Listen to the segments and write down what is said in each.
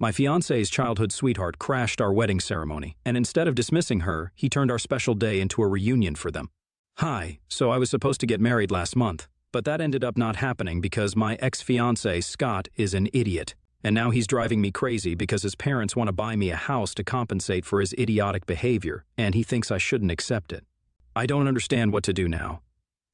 My fiancé's childhood sweetheart crashed our wedding ceremony, and instead of dismissing her, he turned our special day into a reunion for them. Hi, so I was supposed to get married last month, but that ended up not happening because my ex-fiancé, Scott, is an idiot. And now he's driving me crazy because his parents want to buy me a house to compensate for his idiotic behavior, and he thinks I shouldn't accept it. I don't understand what to do now.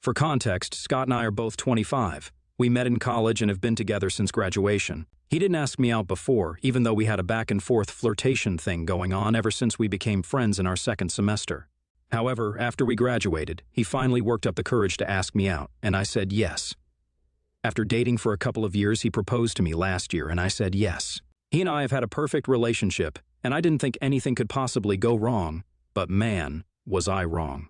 For context, Scott and I are both 25. We met in college and have been together since graduation. He didn't ask me out before, even though we had a back-and-forth flirtation thing going on ever since we became friends in our second semester. However, after we graduated, he finally worked up the courage to ask me out, and I said yes. After dating for a couple of years, he proposed to me last year, and I said yes. He and I have had a perfect relationship, and I didn't think anything could possibly go wrong, but man, was I wrong.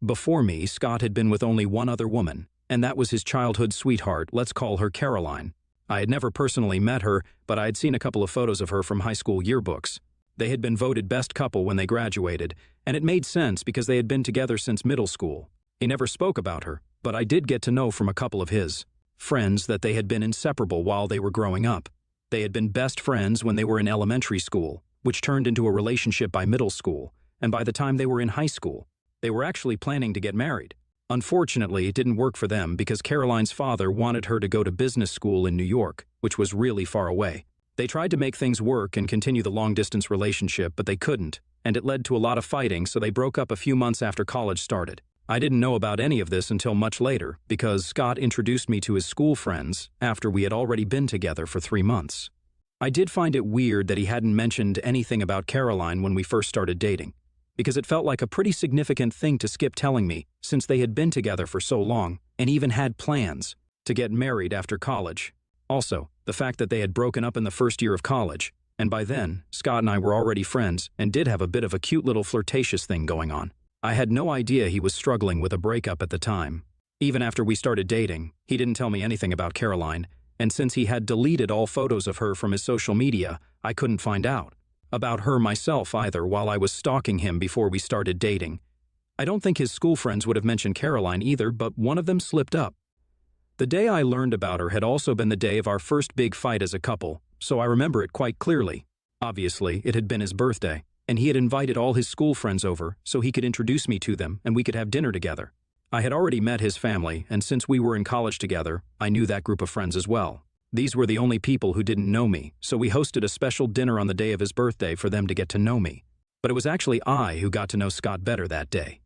Before me, Scott had been with only one other woman, and that was his childhood sweetheart, let's call her Caroline. I had never personally met her, but I had seen a couple of photos of her from high school yearbooks. They had been voted best couple when they graduated, and it made sense because they had been together since middle school. He never spoke about her, but I did get to know from a couple of his friends that they had been inseparable while they were growing up. They had been best friends when they were in elementary school, which turned into a relationship by middle school, and by the time they were in high school, they were actually planning to get married. Unfortunately, it didn't work for them because Caroline's father wanted her to go to business school in New York, which was really far away. They tried to make things work and continue the long-distance relationship, but they couldn't, and it led to a lot of fighting, so they broke up a few months after college started. I didn't know about any of this until much later because Scott introduced me to his school friends after we had already been together for 3 months. I did find it weird that he hadn't mentioned anything about Caroline when we first started dating, because it felt like a pretty significant thing to skip telling me since they had been together for so long and even had plans to get married after college. Also, the fact that they had broken up in the first year of college, and by then, Scott and I were already friends and did have a bit of a cute little flirtatious thing going on. I had no idea he was struggling with a breakup at the time. Even after we started dating, he didn't tell me anything about Caroline, and since he had deleted all photos of her from his social media, I couldn't find out about her myself either while I was stalking him before we started dating. I don't think his school friends would have mentioned Caroline either, but one of them slipped up. The day I learned about her had also been the day of our first big fight as a couple, so I remember it quite clearly. Obviously, it had been his birthday, and he had invited all his school friends over so he could introduce me to them and we could have dinner together. I had already met his family, and since we were in college together, I knew that group of friends as well. These were the only people who didn't know me, so we hosted a special dinner on the day of his birthday for them to get to know me. But it was actually I who got to know Scott better that day.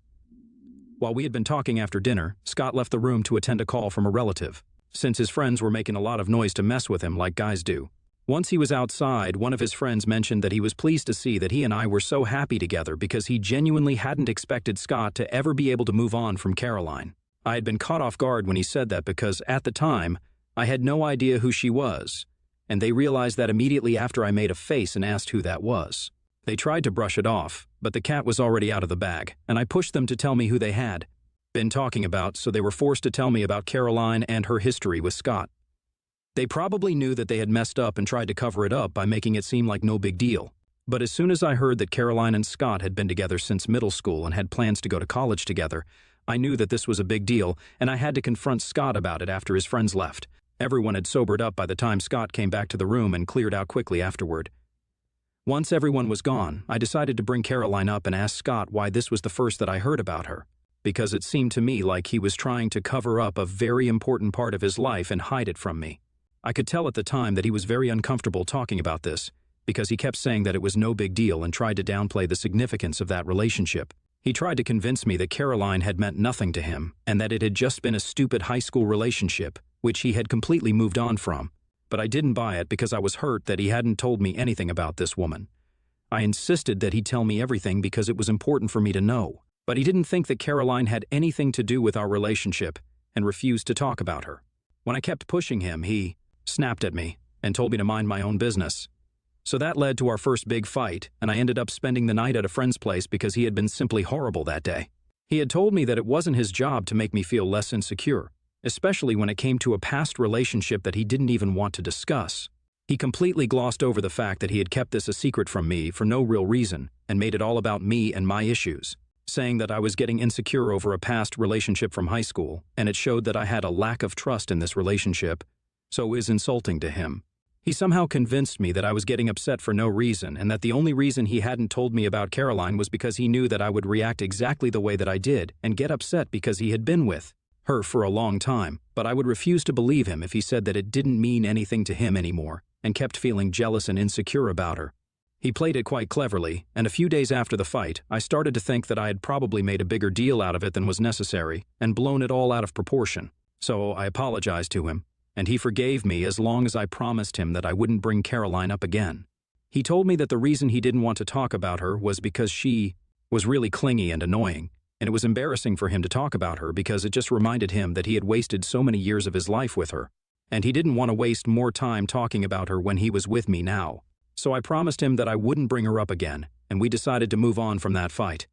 While we had been talking after dinner, Scott left the room to attend a call from a relative, since his friends were making a lot of noise to mess with him like guys do. Once he was outside, one of his friends mentioned that he was pleased to see that he and I were so happy together because he genuinely hadn't expected Scott to ever be able to move on from Caroline. I had been caught off guard when he said that because, at the time, I had no idea who she was, and they realized that immediately after I made a face and asked who that was. They tried to brush it off, but the cat was already out of the bag, and I pushed them to tell me who they had been talking about, so they were forced to tell me about Caroline and her history with Scott. They probably knew that they had messed up and tried to cover it up by making it seem like no big deal. But as soon as I heard that Caroline and Scott had been together since middle school and had plans to go to college together, I knew that this was a big deal, and I had to confront Scott about it after his friends left. Everyone had sobered up by the time Scott came back to the room and cleared out quickly afterward. Once everyone was gone, I decided to bring Caroline up and ask Scott why this was the first that I heard about her, because it seemed to me like he was trying to cover up a very important part of his life and hide it from me. I could tell at the time that he was very uncomfortable talking about this, because he kept saying that it was no big deal and tried to downplay the significance of that relationship. He tried to convince me that Caroline had meant nothing to him and that it had just been a stupid high school relationship, which he had completely moved on from. But I didn't buy it because I was hurt that he hadn't told me anything about this woman. I insisted that he tell me everything because it was important for me to know, but he didn't think that Caroline had anything to do with our relationship and refused to talk about her. When I kept pushing him, he snapped at me and told me to mind my own business. So that led to our first big fight, and I ended up spending the night at a friend's place because he had been simply horrible that day. He had told me that it wasn't his job to make me feel less insecure, especially when it came to a past relationship that he didn't even want to discuss. He completely glossed over the fact that he had kept this a secret from me for no real reason and made it all about me and my issues, saying that I was getting insecure over a past relationship from high school, and it showed that I had a lack of trust in this relationship, so it was insulting to him. He somehow convinced me that I was getting upset for no reason and that the only reason he hadn't told me about Caroline was because he knew that I would react exactly the way that I did and get upset because he had been with her for a long time, but I would refuse to believe him if he said that it didn't mean anything to him anymore and kept feeling jealous and insecure about her. He played it quite cleverly, and a few days after the fight, I started to think that I had probably made a bigger deal out of it than was necessary and blown it all out of proportion. So I apologized to him, and he forgave me as long as I promised him that I wouldn't bring Caroline up again. He told me that the reason he didn't want to talk about her was because she was really clingy and annoying, and it was embarrassing for him to talk about her because it just reminded him that he had wasted so many years of his life with her, and he didn't want to waste more time talking about her when he was with me now. So I promised him that I wouldn't bring her up again, and we decided to move on from that fight.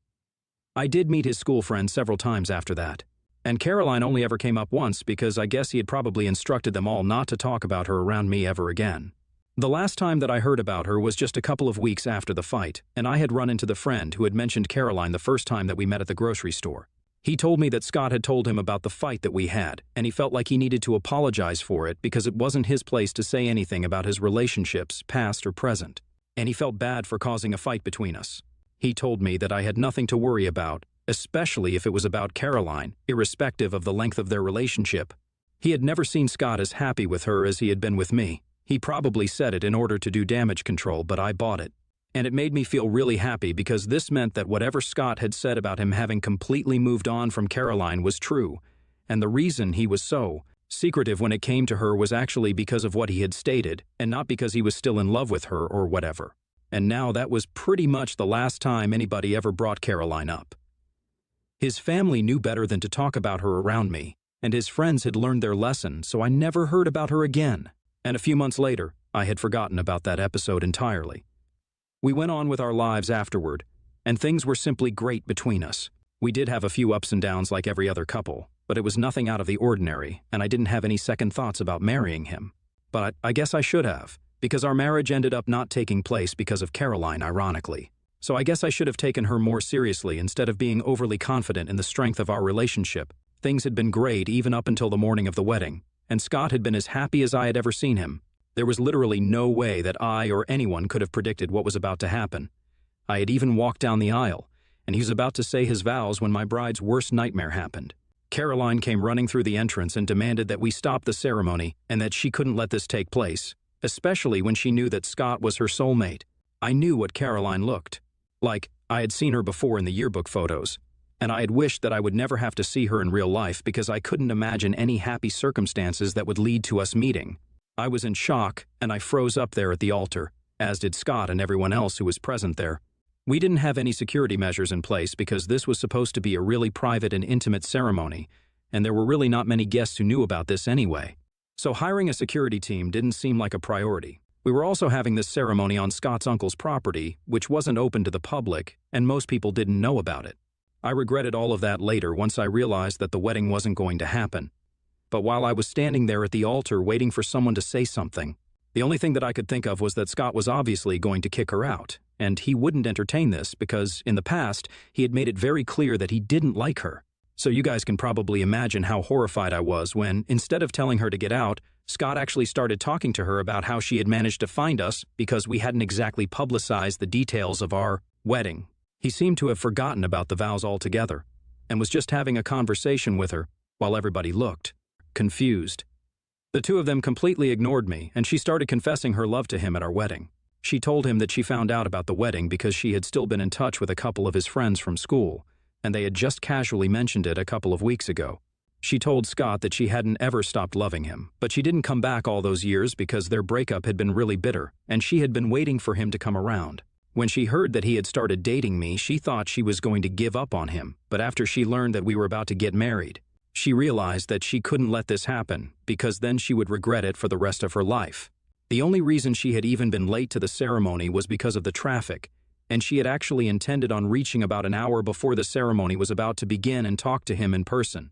I did meet his school friends several times after that, and Caroline only ever came up once because I guess he had probably instructed them all not to talk about her around me ever again. The last time that I heard about her was just a couple of weeks after the fight, and I had run into the friend who had mentioned Caroline the first time that we met at the grocery store. He told me that Scott had told him about the fight that we had, and he felt like he needed to apologize for it because it wasn't his place to say anything about his relationships, past or present, and he felt bad for causing a fight between us. He told me that I had nothing to worry about, especially if it was about Caroline, irrespective of the length of their relationship. He had never seen Scott as happy with her as he had been with me. He probably said it in order to do damage control, but I bought it. And it made me feel really happy because this meant that whatever Scott had said about him having completely moved on from Caroline was true, and the reason he was so secretive when it came to her was actually because of what he had stated, and not because he was still in love with her or whatever. And now that was pretty much the last time anybody ever brought Caroline up. His family knew better than to talk about her around me, and his friends had learned their lesson, so I never heard about her again. And a few months later, I had forgotten about that episode entirely. We went on with our lives afterward, and things were simply great between us. We did have a few ups and downs like every other couple, but it was nothing out of the ordinary, and I didn't have any second thoughts about marrying him. But I guess I should have, because our marriage ended up not taking place because of Caroline, ironically. So I guess I should have taken her more seriously instead of being overly confident in the strength of our relationship. Things had been great even up until the morning of the wedding, and Scott had been as happy as I had ever seen him. There was literally no way that I or anyone could have predicted what was about to happen. I had even walked down the aisle, and he was about to say his vows when my bride's worst nightmare happened. Caroline came running through the entrance and demanded that we stop the ceremony and that she couldn't let this take place, especially when she knew that Scott was her soulmate. I knew what Caroline looked like. I had seen her before in the yearbook photos, and I had wished that I would never have to see her in real life because I couldn't imagine any happy circumstances that would lead to us meeting. I was in shock, and I froze up there at the altar, as did Scott and everyone else who was present there. We didn't have any security measures in place because this was supposed to be a really private and intimate ceremony, and there were really not many guests who knew about this anyway. So hiring a security team didn't seem like a priority. We were also having this ceremony on Scott's uncle's property, which wasn't open to the public, and most people didn't know about it. I regretted all of that later once I realized that the wedding wasn't going to happen. But while I was standing there at the altar waiting for someone to say something, the only thing that I could think of was that Scott was obviously going to kick her out, and he wouldn't entertain this because, in the past, he had made it very clear that he didn't like her. So you guys can probably imagine how horrified I was when, instead of telling her to get out, Scott actually started talking to her about how she had managed to find us because we hadn't exactly publicized the details of our wedding. He seemed to have forgotten about the vows altogether, and was just having a conversation with her while everybody looked confused. The two of them completely ignored me, and she started confessing her love to him at our wedding. She told him that she found out about the wedding because she had still been in touch with a couple of his friends from school, and they had just casually mentioned it a couple of weeks ago. She told Scott that she hadn't ever stopped loving him, but she didn't come back all those years because their breakup had been really bitter, and she had been waiting for him to come around. When she heard that he had started dating me, she thought she was going to give up on him, but after she learned that we were about to get married, she realized that she couldn't let this happen because then she would regret it for the rest of her life. The only reason she had even been late to the ceremony was because of the traffic, and she had actually intended on reaching about an hour before the ceremony was about to begin and talk to him in person.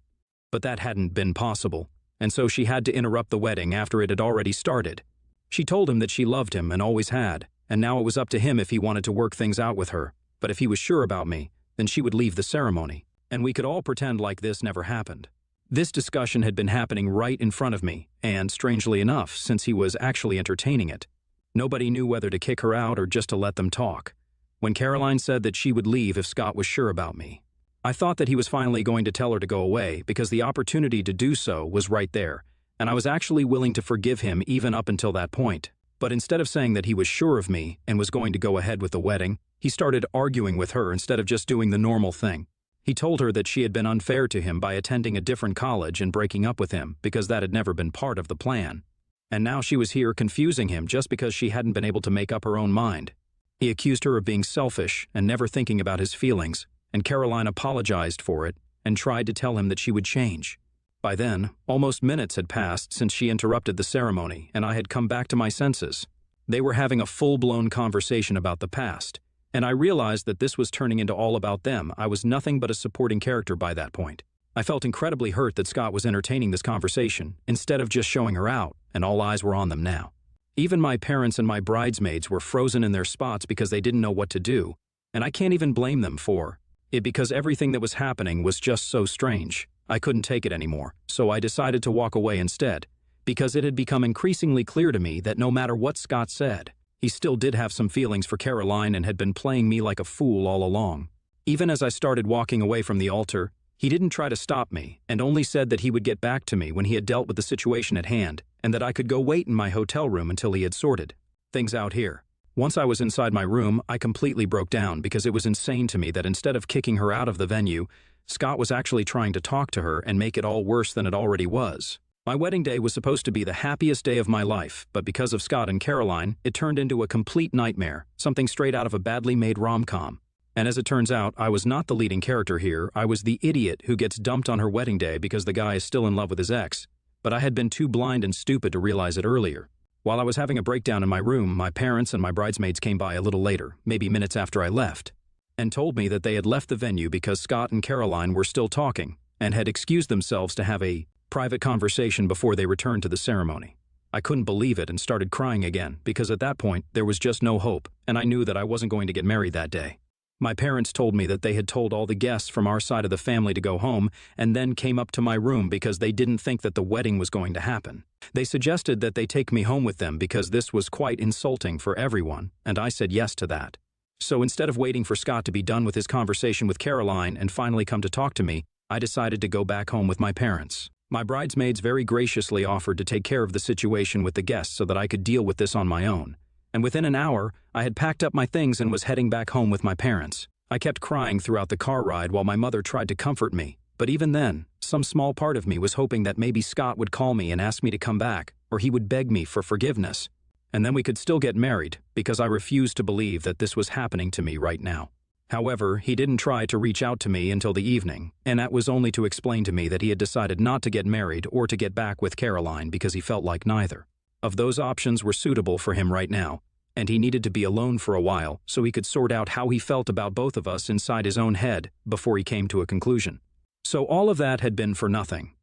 But that hadn't been possible, and so she had to interrupt the wedding after it had already started. She told him that she loved him and always had, and now it was up to him if he wanted to work things out with her, but if he was sure about me, then she would leave the ceremony, and we could all pretend like this never happened. This discussion had been happening right in front of me, and strangely enough, since he was actually entertaining it, nobody knew whether to kick her out or just to let them talk. When Caroline said that she would leave if Scott was sure about me, I thought that he was finally going to tell her to go away because the opportunity to do so was right there, and I was actually willing to forgive him even up until that point. But instead of saying that he was sure of me and was going to go ahead with the wedding, he started arguing with her instead of just doing the normal thing. He told her that she had been unfair to him by attending a different college and breaking up with him because that had never been part of the plan. And now she was here confusing him just because she hadn't been able to make up her own mind. He accused her of being selfish and never thinking about his feelings, and Caroline apologized for it and tried to tell him that she would change. By then, almost minutes had passed since she interrupted the ceremony, and I had come back to my senses. They were having a full-blown conversation about the past, and I realized that this was turning into all about them. I was nothing but a supporting character by that point. I felt incredibly hurt that Scott was entertaining this conversation instead of just showing her out, and all eyes were on them now. Even my parents and my bridesmaids were frozen in their spots because they didn't know what to do, and I can't even blame them for it because everything that was happening was just so strange. I couldn't take it anymore, so I decided to walk away instead, because it had become increasingly clear to me that no matter what Scott said, he still did have some feelings for Caroline and had been playing me like a fool all along. Even as I started walking away from the altar, he didn't try to stop me and only said that he would get back to me when he had dealt with the situation at hand and that I could go wait in my hotel room until he had sorted things out here. Once I was inside my room, I completely broke down because it was insane to me that instead of kicking her out of the venue, Scott was actually trying to talk to her and make it all worse than it already was. My wedding day was supposed to be the happiest day of my life, but because of Scott and Caroline, it turned into a complete nightmare, something straight out of a badly made rom-com. And as it turns out, I was not the leading character here. I was the idiot who gets dumped on her wedding day because the guy is still in love with his ex, but I had been too blind and stupid to realize it earlier. While I was having a breakdown in my room, my parents and my bridesmaids came by a little later, maybe minutes after I left, and told me that they had left the venue because Scott and Caroline were still talking and had excused themselves to have a private conversation before they returned to the ceremony. I couldn't believe it and started crying again because at that point there was just no hope, and I knew that I wasn't going to get married that day. My parents told me that they had told all the guests from our side of the family to go home and then came up to my room because they didn't think that the wedding was going to happen. They suggested that they take me home with them because this was quite insulting for everyone, and I said yes to that. So instead of waiting for Scott to be done with his conversation with Caroline and finally come to talk to me, I decided to go back home with my parents. My bridesmaids very graciously offered to take care of the situation with the guests so that I could deal with this on my own. And within an hour, I had packed up my things and was heading back home with my parents. I kept crying throughout the car ride while my mother tried to comfort me, but even then, some small part of me was hoping that maybe Scott would call me and ask me to come back, or he would beg me for forgiveness. And then we could still get married, because I refused to believe that this was happening to me right now. However, he didn't try to reach out to me until the evening, and that was only to explain to me that he had decided not to get married or to get back with Caroline because he felt like neither of those options were suitable for him right now, and he needed to be alone for a while so he could sort out how he felt about both of us inside his own head before he came to a conclusion. So all of that had been for nothing.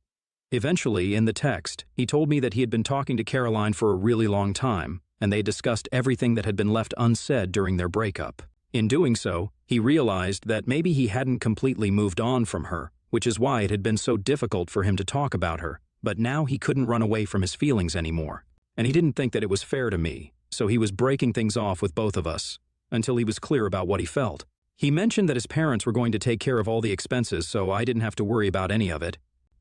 Eventually, in the text, he told me that he had been talking to Caroline for a really long time, and they discussed everything that had been left unsaid during their breakup. In doing so, he realized that maybe he hadn't completely moved on from her, which is why it had been so difficult for him to talk about her, but now he couldn't run away from his feelings anymore. And he didn't think that it was fair to me, so he was breaking things off with both of us, until he was clear about what he felt. He mentioned that his parents were going to take care of all the expenses, so I didn't have to worry about any of it.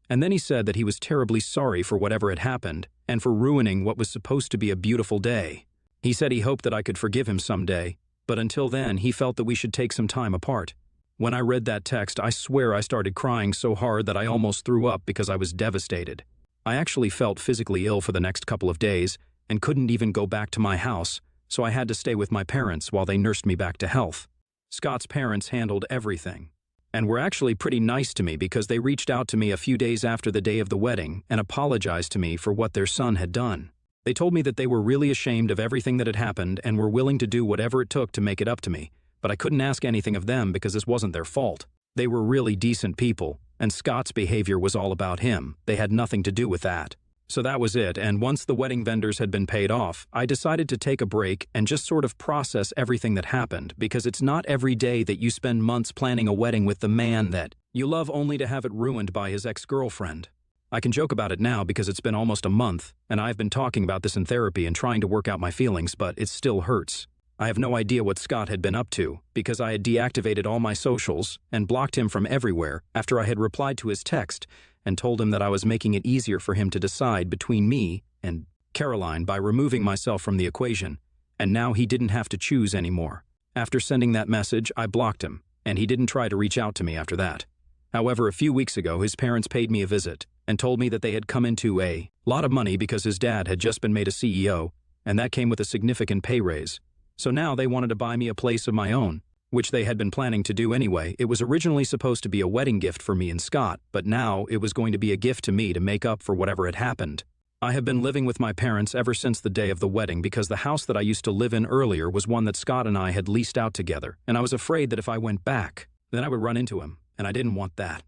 And then he said that he was terribly sorry for whatever had happened, and for ruining what was supposed to be a beautiful day. He said he hoped that I could forgive him someday, but until then, he felt that we should take some time apart. When I read that text, I swear I started crying so hard that I almost threw up because I was devastated. I actually felt physically ill for the next couple of days and couldn't even go back to my house, so I had to stay with my parents while they nursed me back to health. Scott's parents handled everything, and were actually pretty nice to me because they reached out to me a few days after the day of the wedding and apologized to me for what their son had done. They told me that they were really ashamed of everything that had happened and were willing to do whatever it took to make it up to me, but I couldn't ask anything of them because this wasn't their fault. They were really decent people, and Scott's behavior was all about him. They had nothing to do with that. So that was it, and once the wedding vendors had been paid off, I decided to take a break and just sort of process everything that happened, because it's not every day that you spend months planning a wedding with the man that you love only to have it ruined by his ex-girlfriend. I can joke about it now because it's been almost a month, and I've been talking about this in therapy and trying to work out my feelings, but it still hurts. I have no idea what Scott had been up to, because I had deactivated all my socials and blocked him from everywhere after I had replied to his text and told him that I was making it easier for him to decide between me and Caroline by removing myself from the equation, and now he didn't have to choose anymore. After sending that message, I blocked him, and he didn't try to reach out to me after that. However, a few weeks ago, his parents paid me a visit and told me that they had come into a lot of money because his dad had just been made a CEO, and that came with a significant pay raise. So now they wanted to buy me a place of my own, which they had been planning to do anyway. It was originally supposed to be a wedding gift for me and Scott, but now it was going to be a gift to me to make up for whatever had happened. I have been living with my parents ever since the day of the wedding because the house that I used to live in earlier was one that Scott and I had leased out together, and I was afraid that if I went back, then I would run into him, and I didn't want that.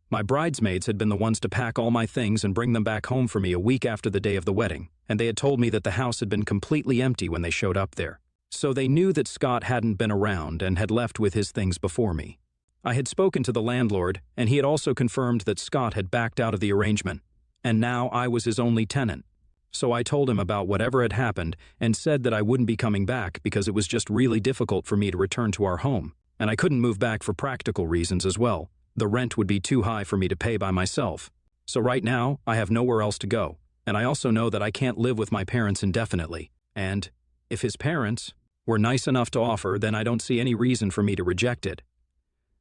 My bridesmaids had been the ones to pack all my things and bring them back home for me a week after the day of the wedding, and they had told me that the house had been completely empty when they showed up there. So they knew that Scott hadn't been around and had left with his things before me. I had spoken to the landlord, and he had also confirmed that Scott had backed out of the arrangement, and now I was his only tenant. So I told him about whatever had happened and said that I wouldn't be coming back because it was just really difficult for me to return to our home, and I couldn't move back for practical reasons as well. The rent would be too high for me to pay by myself. So right now, I have nowhere else to go, and I also know that I can't live with my parents indefinitely, and if his parents were nice enough to offer, then I don't see any reason for me to reject it.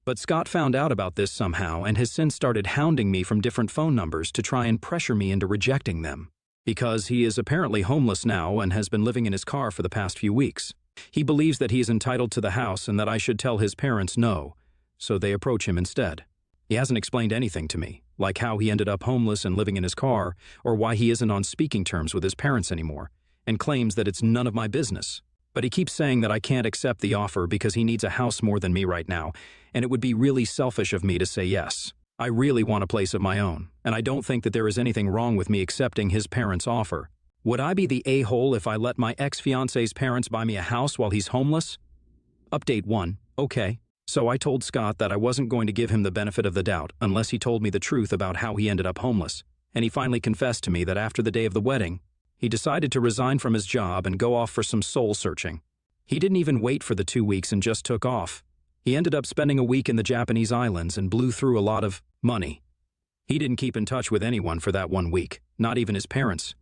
But Scott found out about this somehow and has since started hounding me from different phone numbers to try and pressure me into rejecting them, because he is apparently homeless now and has been living in his car for the past few weeks. He believes that he is entitled to the house and that I should tell his parents no, so they approach him instead. He hasn't explained anything to me, like how he ended up homeless and living in his car, or why he isn't on speaking terms with his parents anymore, and claims that it's none of my business. But he keeps saying that I can't accept the offer because he needs a house more than me right now, and it would be really selfish of me to say yes. I really want a place of my own, and I don't think that there is anything wrong with me accepting his parents' offer. Would I be the a-hole if I let my ex-fiancé's parents buy me a house while he's homeless? Update 1. Okay. So I told Scott that I wasn't going to give him the benefit of the doubt unless he told me the truth about how he ended up homeless, and he finally confessed to me that after the day of the wedding, he decided to resign from his job and go off for some soul-searching. He didn't even wait for the 2 weeks and just took off. He ended up spending a week in the Japanese islands and blew through a lot of money. He didn't keep in touch with anyone for that 1 week, not even his parents.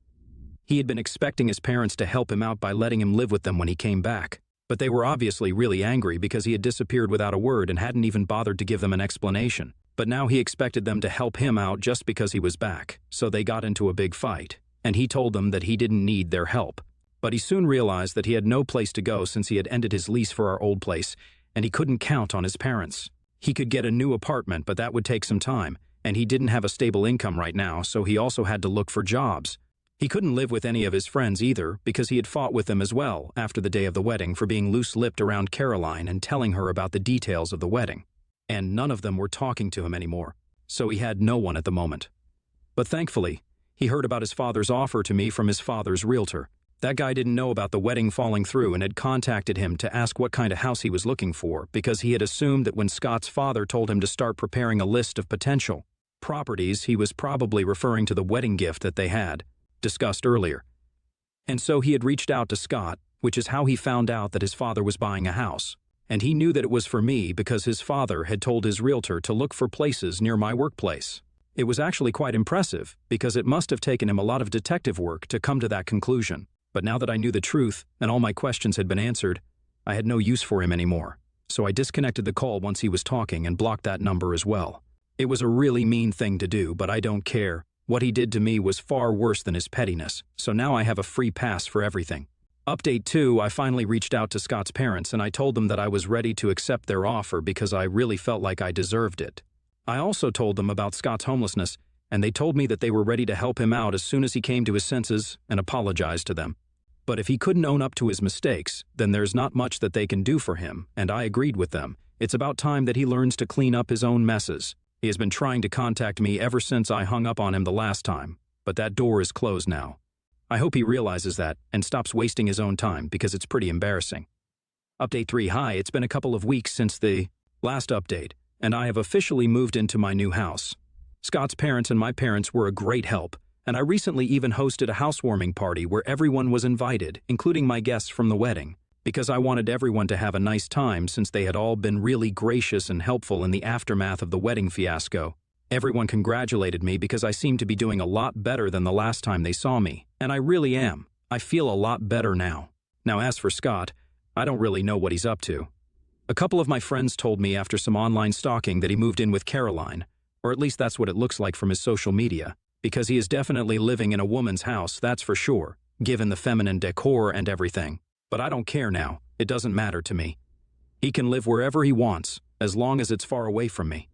He had been expecting his parents to help him out by letting him live with them when he came back, but they were obviously really angry because he had disappeared without a word and hadn't even bothered to give them an explanation. But now he expected them to help him out just because he was back, so they got into a big fight, and he told them that he didn't need their help. But he soon realized that he had no place to go since he had ended his lease for our old place, and he couldn't count on his parents. He could get a new apartment, but that would take some time, and he didn't have a stable income right now, so he also had to look for jobs. He couldn't live with any of his friends either because he had fought with them as well after the day of the wedding for being loose-lipped around Caroline and telling her about the details of the wedding. And none of them were talking to him anymore, so he had no one at the moment. But thankfully, he heard about his father's offer to me from his father's realtor. That guy didn't know about the wedding falling through and had contacted him to ask what kind of house he was looking for because he had assumed that when Scott's father told him to start preparing a list of potential properties, he was probably referring to the wedding gift that they had discussed earlier. And so he had reached out to Scott, which is how he found out that his father was buying a house. And he knew that it was for me because his father had told his realtor to look for places near my workplace. It was actually quite impressive because it must have taken him a lot of detective work to come to that conclusion. But now that I knew the truth and all my questions had been answered, I had no use for him anymore. So I disconnected the call once he was talking and blocked that number as well. It was a really mean thing to do, but I don't care. What he did to me was far worse than his pettiness, so now I have a free pass for everything. Update 2, I finally reached out to Scott's parents and I told them that I was ready to accept their offer because I really felt like I deserved it. I also told them about Scott's homelessness, and they told me that they were ready to help him out as soon as he came to his senses and apologized to them. But if he couldn't own up to his mistakes, then there's not much that they can do for him, and I agreed with them. It's about time that he learns to clean up his own messes. He has been trying to contact me ever since I hung up on him the last time, but but that door is closed now. I hope he realizes that and stops wasting his own time because it's pretty embarrassing. Update 3. Hi, it's been a couple of weeks since the last update, and I have officially moved into my new house. Scott's parents and my parents were a great help, and I recently even hosted a housewarming party where everyone was invited, including my guests from the wedding, because I wanted everyone to have a nice time since they had all been really gracious and helpful in the aftermath of the wedding fiasco. Everyone congratulated me because I seemed to be doing a lot better than the last time they saw me, and I really am. I feel a lot better now. Now, as for Scott, I don't really know what he's up to. A couple of my friends told me after some online stalking that he moved in with Caroline, or at least that's what it looks like from his social media, because he is definitely living in a woman's house, that's for sure, given the feminine decor and everything. But I don't care now. It doesn't matter to me. He can live wherever he wants, as long as it's far away from me.